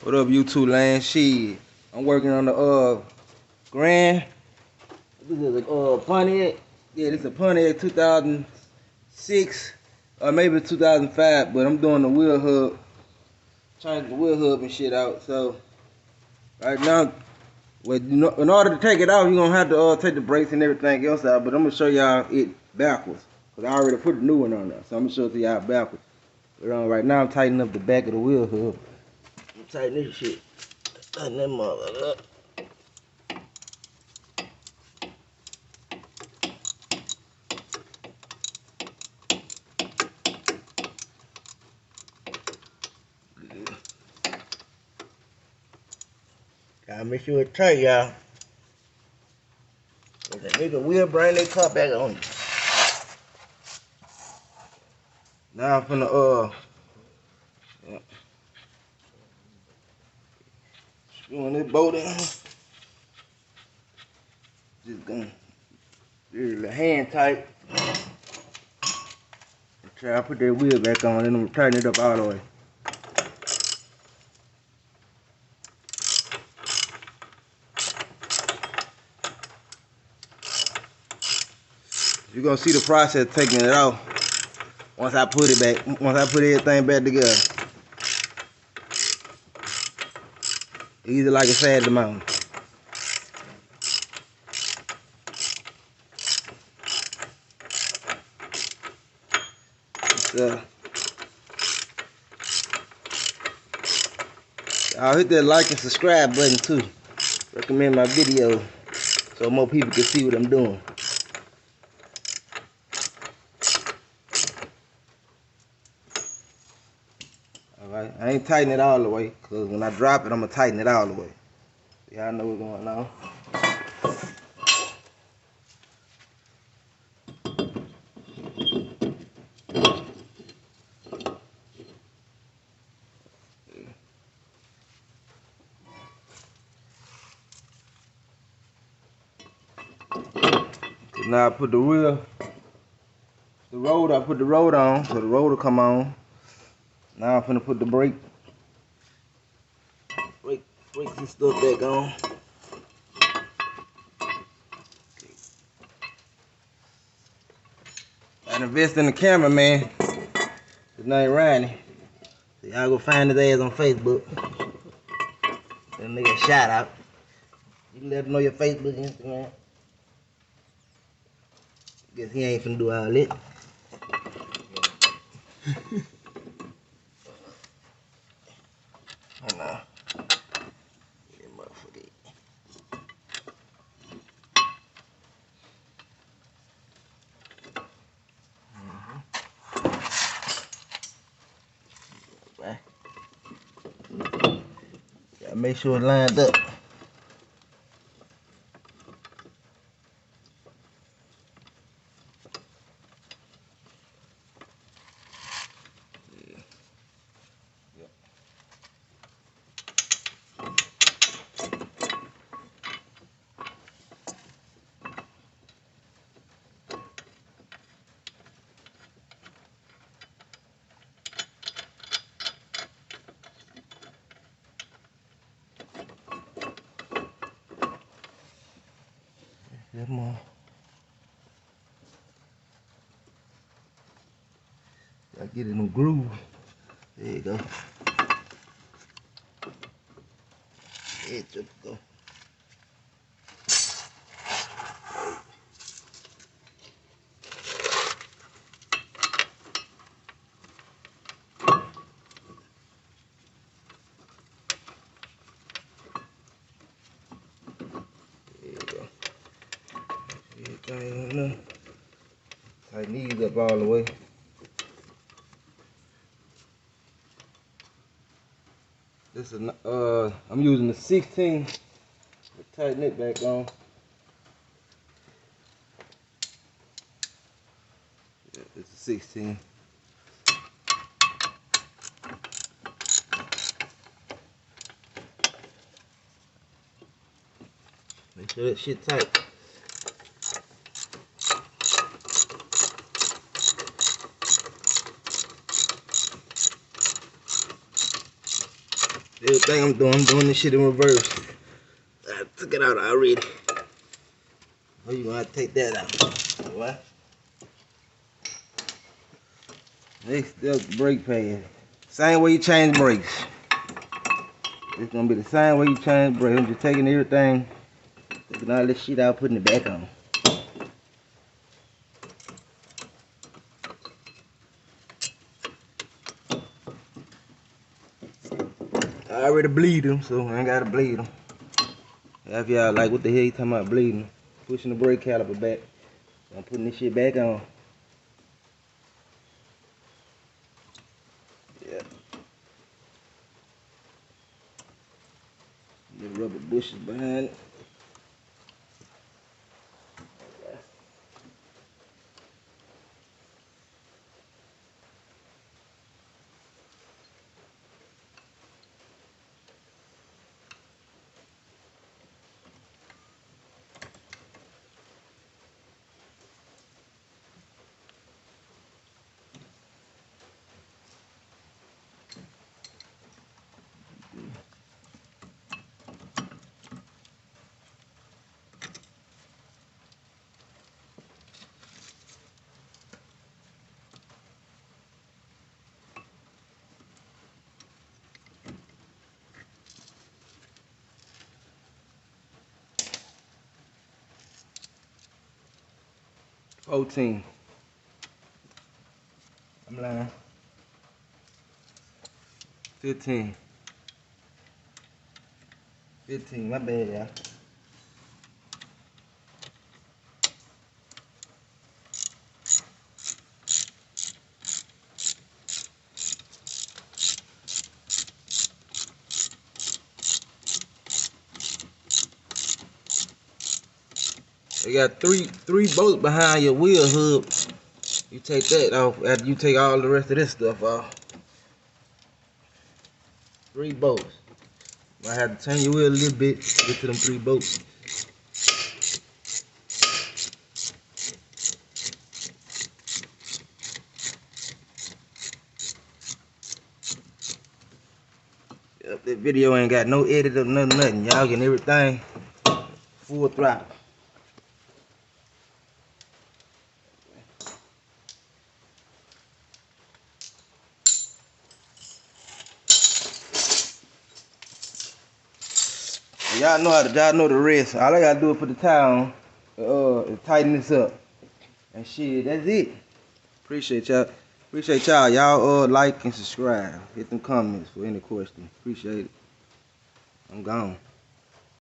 What up, YouTube land? Shit. I'm working on the Grand. This is a Pontiac. Yeah, this is a Pontiac 2006 or maybe 2005, but I'm doing the wheel hub, changing the wheel hub and shit out. So right now, in order to take it out, you're gonna have to take the brakes and everything else out. But I'm gonna show y'all it backwards, cause I already put the new one on there. So I'm gonna show it to y'all backwards. But right now, I'm tightening up the back of the wheel hub. I'm tightening this shit. Tighten that motherfucker up. Gotta make sure it's tight, y'all. The nigga will bring that car back on you. Now I'm finna screwing this bolt in. Just gonna do the hand tight. Try to put that wheel back on and I'm gonna tighten it up all the way. You're gonna see the process taking it off once I put it back, once I put everything back together. Easy like a Saturday morning. I'll hit that like and subscribe button too. Recommend my video so more people can see what I'm doing. Alright, I ain't tighten it all the way, cause when I drop it, I'm gonna tighten it all the way. Y'all know what's going on. Now I put the road, I put the road on, so the road will come on. Now I'm finna put the brakes and stuff back on. I invest in the camera, man. His name Ronnie. So y'all go find his ass on Facebook. That nigga a shout out. You can let him know your Facebook, Instagram. Guess he ain't finna do all that. Hold on. That motherfucker. Right. Gotta make sure it's lined up. That more. Gotta get in the groove. There you go. There you go. Tighten these up all the way. This is I'm using the 16 to tighten it back on. Yeah, it's a 16. Make sure that shit tight. Everything I'm doing this shit in reverse. I took it out already. Oh, you gonna have to take that out. What? Next up, brake pad. Same way you change brakes. It's gonna be the same way you change brakes. I'm just taking everything, taking all this shit out, putting it back on. I already bleed them, so I ain't gotta bleed them. If y'all like, what the hell you talking about bleeding? Pushing the brake caliper back. I'm putting this shit back on. Yeah. The rubber bushes behind it. 14. I'm lying. 15. 15, my bad, y'all. You got three bolts behind your wheel hub. You take that off after you take all the rest of this stuff off. 3 bolts. Might have to turn your wheel a little bit to get to them 3 bolts. Yep, that video ain't got no edit or nothing. Y'all getting everything full throttle. Y'all know the rest. All I gotta do is put the towel on, tighten this up. And shit, that's it. Appreciate y'all. Appreciate y'all. Y'all like and subscribe. Hit them comments for any questions. Appreciate it. I'm gone.